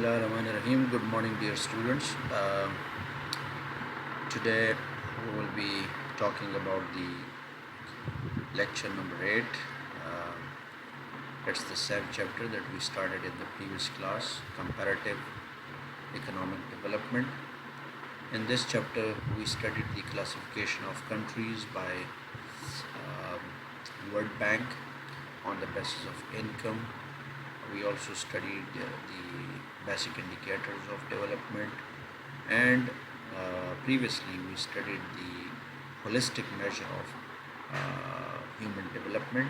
Bismillahirrahmanirrahim. Good morning, dear students. Today we will be talking about the lecture number 8. It's the same chapter that we started in the previous class, comparative economic development. In this chapter, we studied the classification of countries by um, World Bank on the basis of income. We also studied the basic indicators of development, and previously we studied the holistic measure of human development,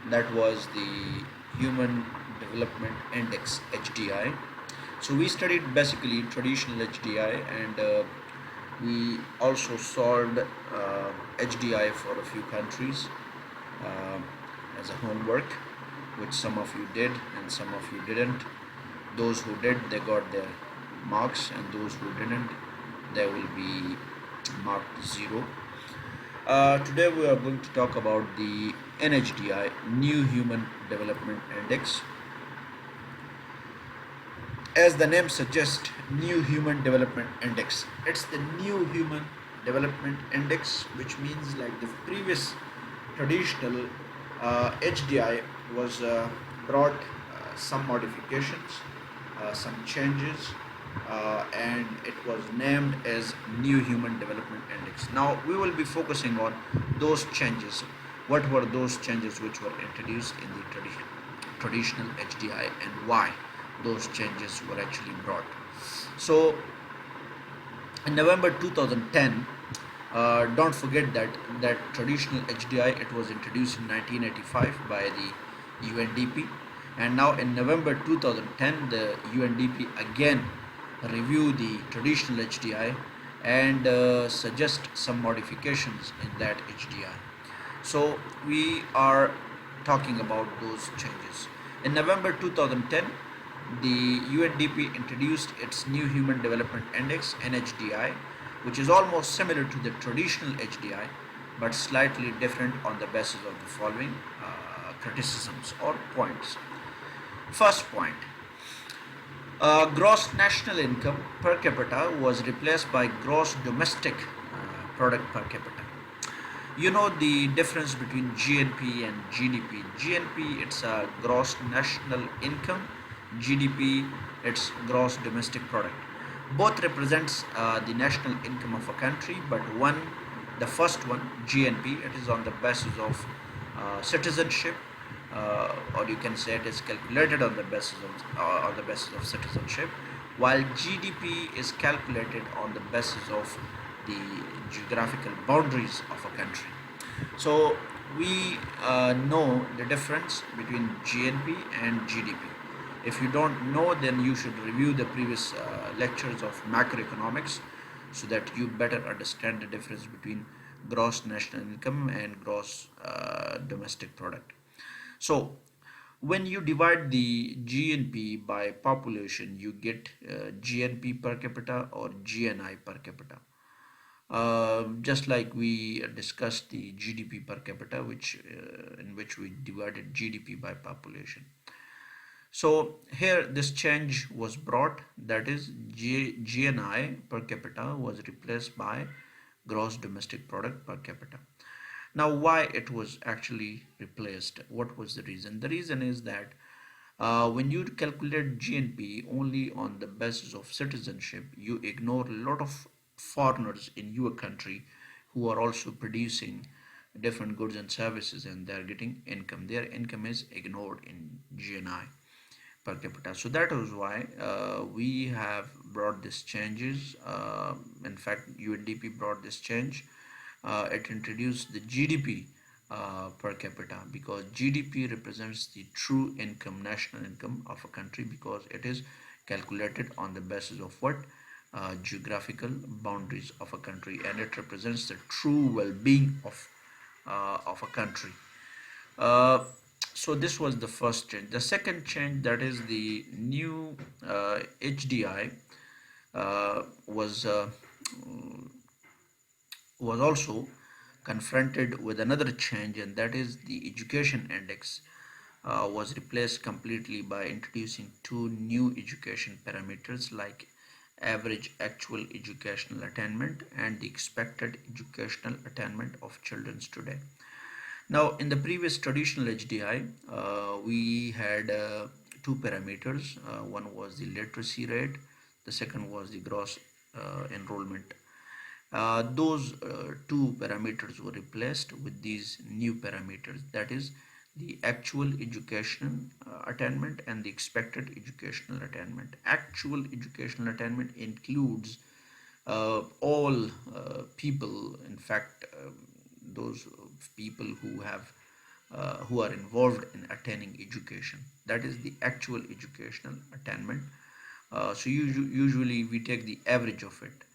that was the Human Development Index, HDI. So we studied basically traditional HDI, and we also solved HDI for a few countries uh, as a homework, which some of you did and some of you didn't. Those who did, they got their marks, and those who didn't, they will be marked 0. Today we are going to talk about the NHDI, New Human Development Index. As the name suggests, New Human Development Index. It's the New Human Development Index, which means like the previous traditional HDI was brought some modifications, some changes, and it was named as New Human Development Index. Now we will be focusing on those changes. What were those changes which were introduced in the traditional HDI, and why those changes were actually brought? So in November 2010, don't forget that traditional HDI, it was introduced in 1985 by the UNDP, and now in November 2010 the UNDP again review the traditional HDI and suggest some modifications in that HDI. So we are talking about those changes. In November 2010, the UNDP introduced its New Human Development Index, NHDI, which is almost similar to the traditional HDI but slightly different on the basis of the following criticisms or points. First point, gross national income per capita was replaced by gross domestic product per capita. You know the difference between GNP and GDP. GNP, it's a gross national income. GDP, it's gross domestic product. Both represents the national income of a country, but the first one, GNP, it is on the basis of citizenship, or you can say it is calculated on the basis of citizenship, while GDP is calculated on the basis of the geographical boundaries of a country. So we know the difference between GNP and GDP. If you don't know, then you should review the previous lectures of macroeconomics so that you better understand the difference between gross national income and gross domestic product. So when you divide the GNP by population, you get GNP per capita or GNI per capita. Just like we discussed the GDP per capita, in which we divided GDP by population. So here this change was brought, that is GNI per capita was replaced by gross domestic product per capita. Now why it was actually replaced? What was the reason? The reason is that when you calculate GNP only on the basis of citizenship, you ignore a lot of foreigners in your country who are also producing different goods and services, and they are getting income. Their income is ignored in GNI per capita. So that is why we have brought these changes. In fact, UNDP brought this change. It introduced the GDP per capita, because GDP represents the true income, national income of a country, because it is calculated on the basis of what? Geographical boundaries of a country, and it represents the true well-being of a country. Uh, so this was the first change. The second change, that is the new HDI, uh, was uh, was also confronted with another change, and that is the education index. was replaced completely by introducing two new education parameters like average actual educational attainment and the expected educational attainment of children today. Now, in the previous traditional HDI, we had two parameters. One was the literacy rate, the second was the gross enrollment. Those two parameters were replaced with these new parameters, that is, the actual educational attainment and the expected educational attainment. Actual educational attainment includes all people, in fact, those people who are involved in attaining education. That is the actual educational attainment. So usually we take the average of it.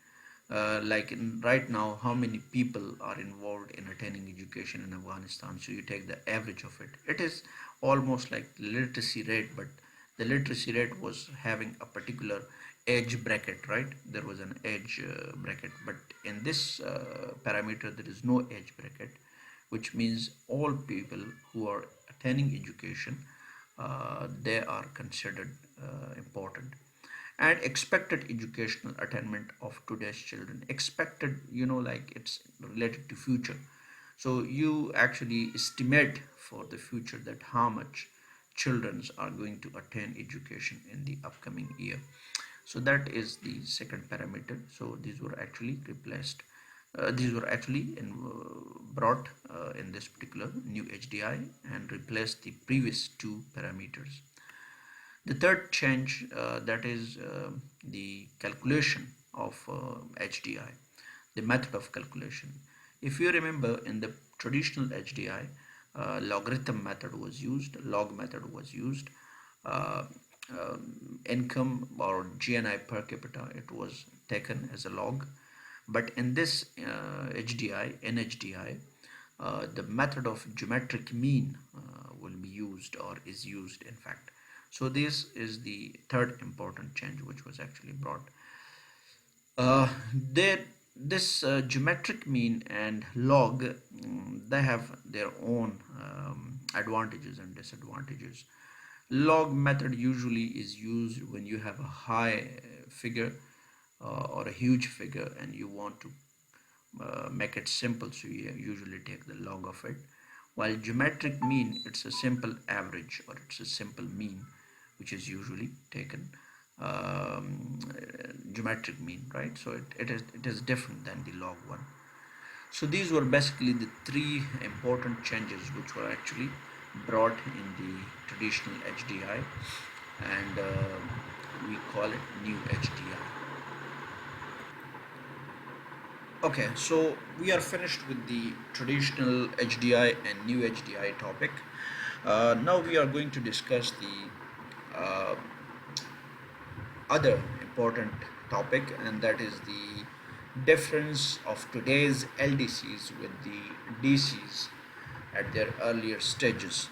Like right now, how many people are involved in attaining education in Afghanistan? So you take the average of it. It is almost like literacy rate, but the literacy rate was having a particular age bracket, right? There was an age bracket, but in this parameter there is no age bracket, which means all people who are attaining education, they are considered important. And expected educational attainment of today's children, expected, like it's related to future. So you actually estimate for the future that how much children are going to attain education in the upcoming year. So that is the second parameter. So these were actually replaced, these were actually brought in this particular new HDI and replaced the previous two parameters. The third change, that is the calculation of HDI, the method of calculation. If you remember, in the traditional HDI, logarithm method was used, log method was used. Uh, Income or GNI per capita, it was taken as a log. But in this HDI, NHDI, the method of geometric mean will be used, or is used, in fact. So this is the third important change which was actually brought. There, this geometric mean and log, they have their own advantages and disadvantages. Log method usually is used when you have a high figure or a huge figure and you want to make it simple, so you usually take the log of it. While geometric mean, it's a simple average or it's a simple mean, which is usually taken geometric mean, right? So it is different than the log one. So these were basically the three important changes which were actually brought in the traditional HDI, and we call it new HDI. Okay, so we are finished with the traditional HDI and new HDI topic. Now we are going to discuss the other important topic, and that is the difference of today's LDCs with the DCs at their earlier stages.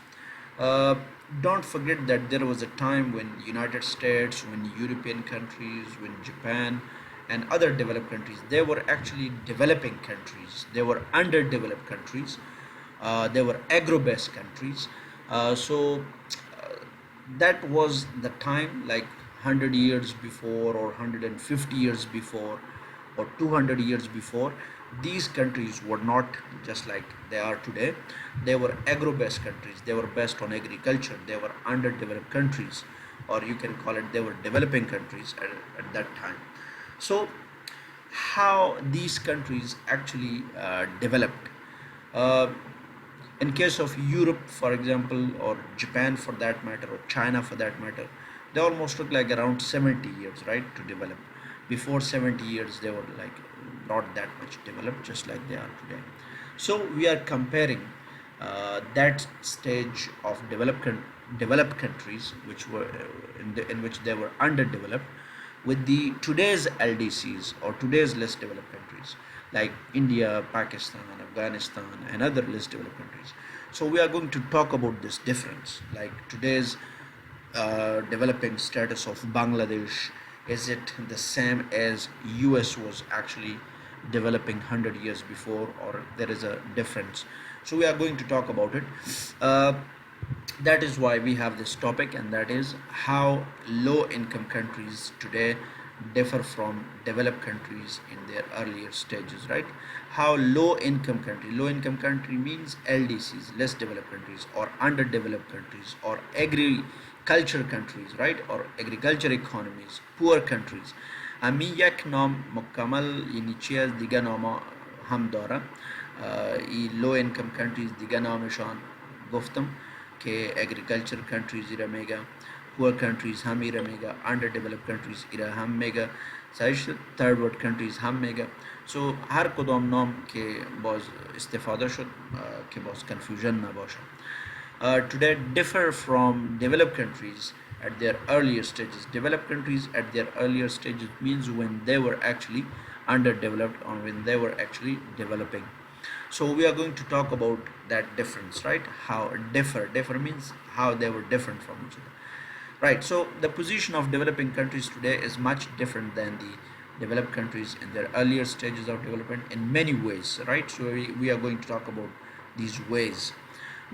Uh, don't forget that there was a time when United States, when European countries, when Japan and other developed countries, they were actually developing countries. They were underdeveloped countries. They were agro-based countries. So that was the time, like 100 years before or 150 years before or 200 years before. These countries were not just like they are today. They were agro-based countries. They were based on agriculture. They were underdeveloped countries, or you can call it they were developing countries at that time. So how these countries actually developed. Uh, in case of Europe, for example, or Japan for that matter, or China for that matter, they almost took like around 70 years, right, to develop. Before 70 years, they were like not that much developed, just like they are today. So we are comparing that stage of developed countries, which were in which they were underdeveloped, with the today's LDCs or today's less developed countries like India, Pakistan, Afghanistan, and other less developed countries. So we are going to talk about this difference, like today's developing status of Bangladesh. Is it the same as US was actually developing 100 years before, or there is a difference? So we are going to talk about it. Uh, That is why we have this topic, and that is how low income countries today differ from developed countries in their earlier stages, right? How low income country means LDCs, less developed countries, or underdeveloped countries, or agriculture countries, right? Or agriculture economies, poor countries. امی یک نام مکمل یعنی چی از دیگه نام هم داره. ای لو انکم کنتریز دیگه نامشان گفتم که اگریکلچر کنتریز ایرا میگه، پور کنتریز هم ایرا میگه، انڈر ڈیولپ کنتریز ایرا هم میگه، سایش تھرد ورلد کنتریز هم میگه. سو هر کدام نام که باز استفاده شد که باز کنفیوژن نباشه. Today differ from developed countries at their earlier stages. Developed countries at their earlier stages means when they were actually underdeveloped or when they were actually developing. So we are going to talk about that difference, right? How differ means how they were different from each other, right? So the position of developing countries today is much different than the developed countries in their earlier stages of development in many ways, right? So we are going to talk about these ways.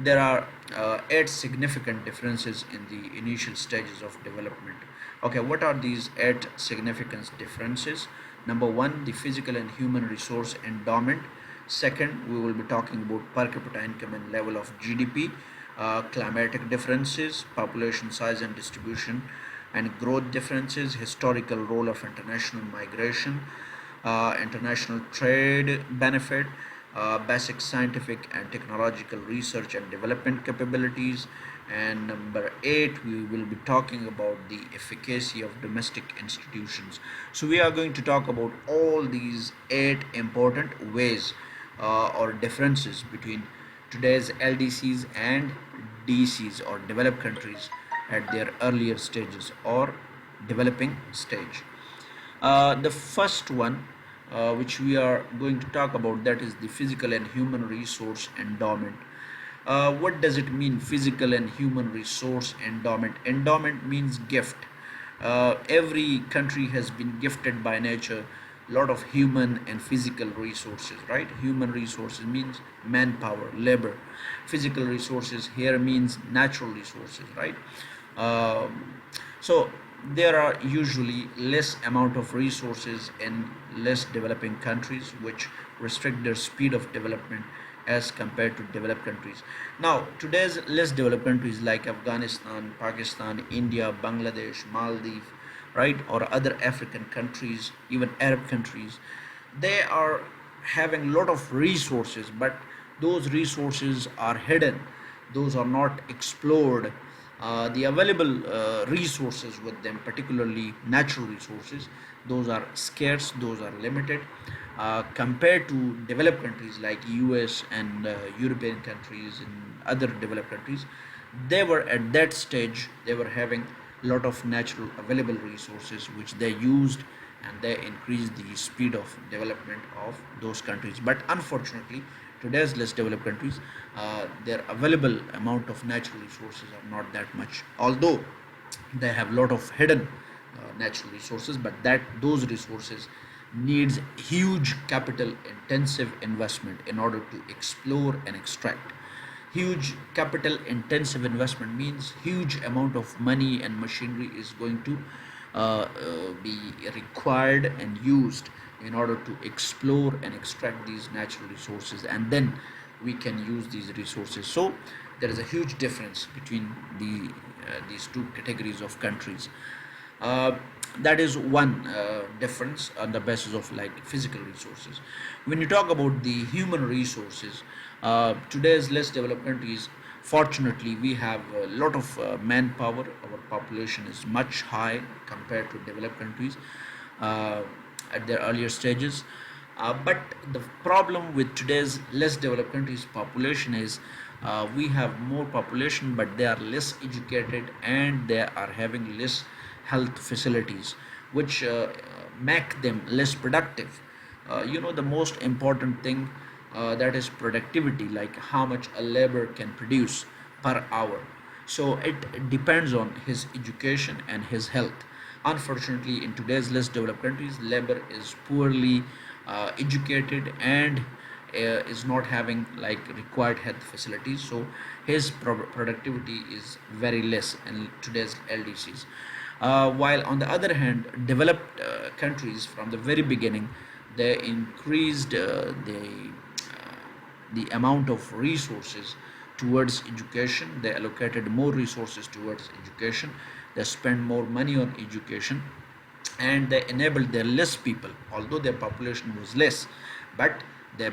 There are 8 significant differences in the initial stages of development. Okay, what are these 8 significant differences? Number 1, the physical and human resource endowment. Second, we will be talking about per capita income and level of GDP, climatic differences, population size and distribution, and growth differences, historical role of international migration, international trade benefit, basic scientific and technological research and development capabilities. And number 8, we will be talking about the efficacy of domestic institutions. So we are going to talk about all these 8 important ways or differences between today's LDCs and DCs or developed countries at their earlier stages or developing stage. The first one which we are going to talk about, that is the physical and human resource endowment. What does it mean, physical and human resource endowment? Endowment means gift. Every country has been gifted by nature a lot of human and physical resources, right? Human resources means manpower, labor. Physical resources here means natural resources, right? So there are usually less amount of resources in less developing countries, which restrict their speed of development as compared to developed countries. Now today's less developed countries like Afghanistan, Pakistan, India, Bangladesh, Maldives, right, or other African countries, even Arab countries, they are having a lot of resources, but those resources are hidden, those are not explored. The available resources with them, particularly natural resources, those are scarce, those are limited compared to developed countries like US and European countries and other developed countries. They were at that stage, they were having a lot of natural available resources which they used, and they increased the speed of development of those countries. But unfortunately today's less developed countries, their available amount of natural resources are not that much, although they have a lot of hidden natural resources, but that those resources needs huge capital intensive investment in order to explore and extract. Huge capital intensive investment means huge amount of money and machinery is going to be required and used in order to explore and extract these natural resources, and then we can use these resources. So there is a huge difference between these two categories of countries. uh, that is one difference on the basis of like physical resources. When you talk about the human resources, today's less developed countries, fortunately we have a lot of manpower. Our population is much high compared to developed countries uh, at their earlier stages. But the problem with today's less developed countries population is we have more population, but they are less educated and they are having less health facilities, which make them less productive. The most important thing, that is productivity, like how much a labor can produce per hour. So it depends on his education and his health. Unfortunately, in today's less developed countries, labor is poorly educated and is not having like required health facilities, so his productivity is very less in today's LDCs. While on the other hand, developed countries from the very beginning, they increased the amount of resources towards education. They allocated more resources towards education. They spend more money on education, and they enabled their less people, although their population was less, but they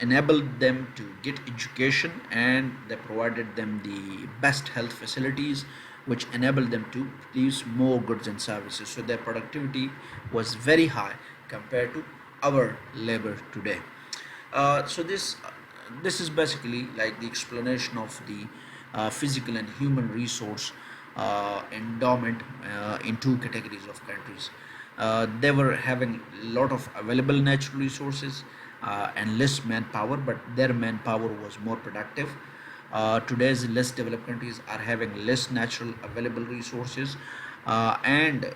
enabled them to get education, and they provided them the best health facilities, which enabled them to produce more goods and services. So their productivity was very high compared to our labor today. So this is basically like the explanation of the physical and human resource endowment in two categories of countries. They were having a lot of available natural resources and less manpower, but their manpower was more productive. Today's less developed countries are having less natural available resources, and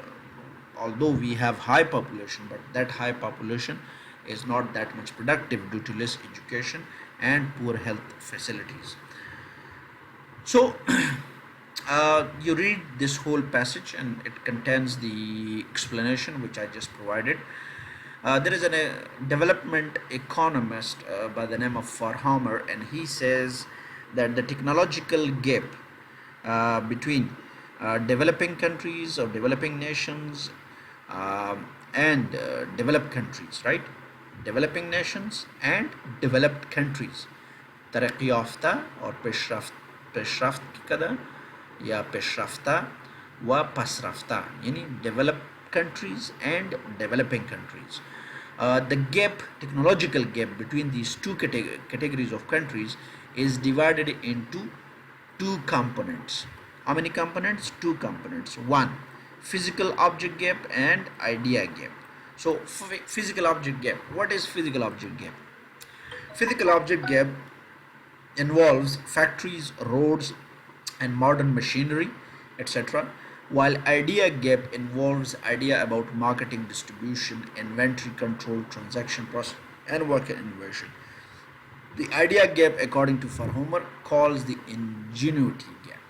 although we have high population, but that high population is not that much productive due to less education and poor health facilities. So you read this whole passage and it contains the explanation which I just provided. There is a development economist by the name of Farhomer, and he says that the technological gap between developing countries or developing nations and developed countries, right? Developing nations and developed countries, तरक्की याफ्ता और पेशरफ्त की कदर या पेशरफ्ता व पसरफ्ता, यानी developed countries and developing countries. The gap, technological gap between these two categories of countries is divided into two components. How many components? Two components. One, physical object gap and idea gap. So physical object gap. What is physical object gap? Physical object gap involves factories, roads, and modern machinery, etc. While idea gap involves idea about marketing, distribution, inventory control, transaction process, and worker innovation. The idea gap, according to Farhomer, calls the ingenuity gap.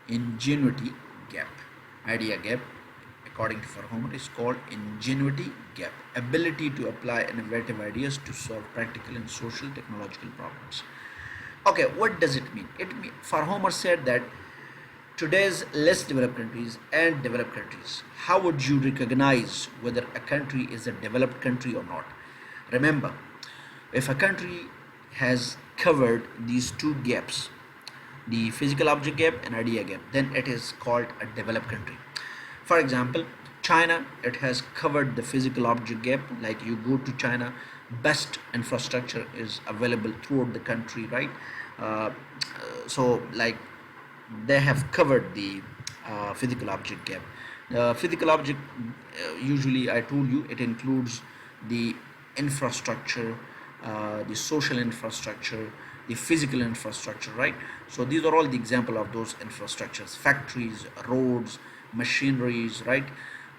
Ingenuity gap. Idea gap, according to Farhomer, is called ingenuity gap. Ability to apply innovative ideas to solve practical and social technological problems. Okay, what does it mean? Farhomer said that today's less developed countries and developed countries, how would you recognize whether a country is a developed country or not? Remember, if a country has covered these two gaps, the physical object gap and idea gap, then it is called a developed country. For example, China, it has covered the physical object gap. Like you go to China, best infrastructure is available throughout the country, right? So like they have covered the physical object gap. Physical object, usually I told you, it includes the infrastructure, the social infrastructure, the physical infrastructure, right? So these are all the example of those infrastructures: factories, roads, machineries, right?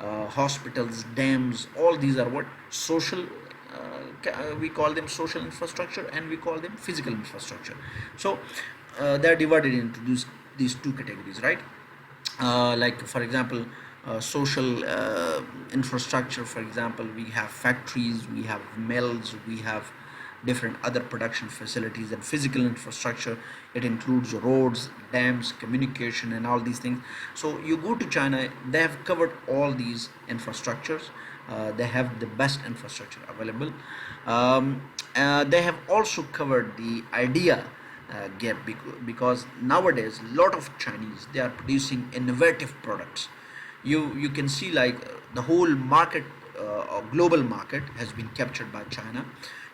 Hospitals, dams, all these are what? Social. We call them social infrastructure, and we call them physical infrastructure. So they are divided into these two categories, right? Like for example, social infrastructure, for example, we have factories, we have mills, we have different other production facilities. And physical infrastructure, it includes roads, dams, communication, and all these things. So you go to China, they have covered all these infrastructures. They have the best infrastructure available. They have also covered the idea gap, because nowadays a lot of Chinese, they are producing innovative products. You can see like the whole market or global market has been captured by China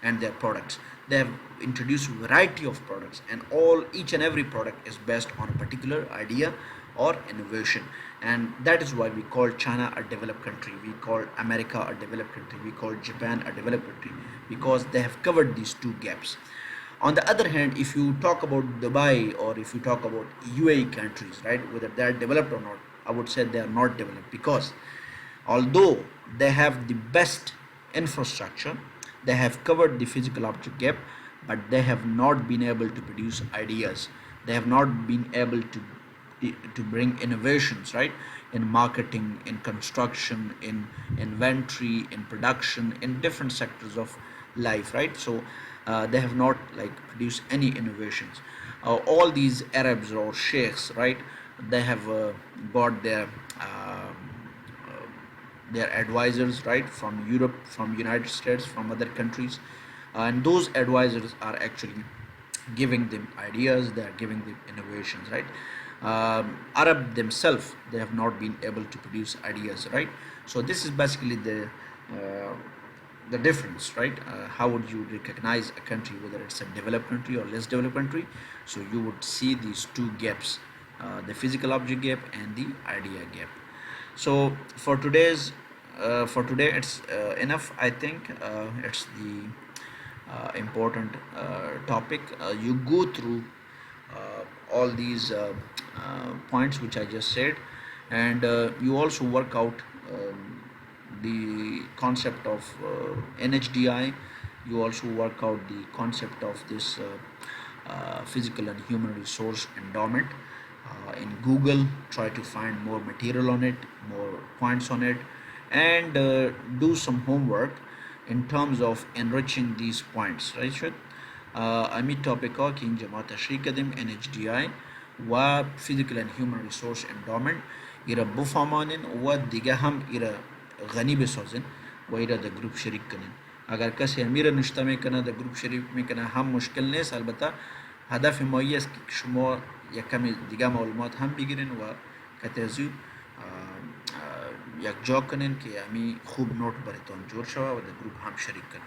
and their products. They have introduced variety of products, and each and every product is based on a particular idea or innovation. And that is why we call China a developed country, we call America a developed country, we call Japan a developed country, because they have covered these two gaps. On the other hand, if you talk about Dubai or if you talk about UAE countries, right, whether they are developed or not, I would say they are not developed, because although they have the best infrastructure, they have covered the physical object gap, but they have not been able to produce ideas. They have not been able to bring innovations, right, in marketing, in construction, in inventory, in production, in different sectors of life, right? So they have not like produced any innovations. All these Arabs or sheikhs, right, they have got their advisors, right, from Europe, from United States, from other countries, and those advisors are actually giving them ideas. They are giving them innovations, right? Arab themselves, they have not been able to produce ideas, right? So this is basically the difference, right? How would you recognize a country, whether it's a developed country or less developed country? So you would see these two gaps, the physical object gap and the idea gap. So for today it's enough, I think. It's the important topic. You go through all these points which I just said, and you also work out the concept of NHDI. You also work out the concept of this physical and human resource endowment. In Google, try to find more material on it, more points on it, and do some homework in terms of enriching these points, right? Shwet? أمي topic كين جماعة تشريك قدم NHDI و physical and human resource endowment إلى بفهمانن و دیگه هم إلى غنی بسازن و إلى the group شریک کنن. اگر کسی امیر نشته میکنه در گروپ شریک میکنه هم مشکل نیست. البته هدف ما است که شما یک کمی دیگه معلومات هم بگیرین و کتازی یک جا کنین که امی خوب نوت براتون جور شوه و در گروپ هم شریک کنن.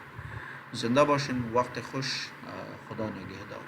زنده باشین. وقت خوش. خدا نگهدار.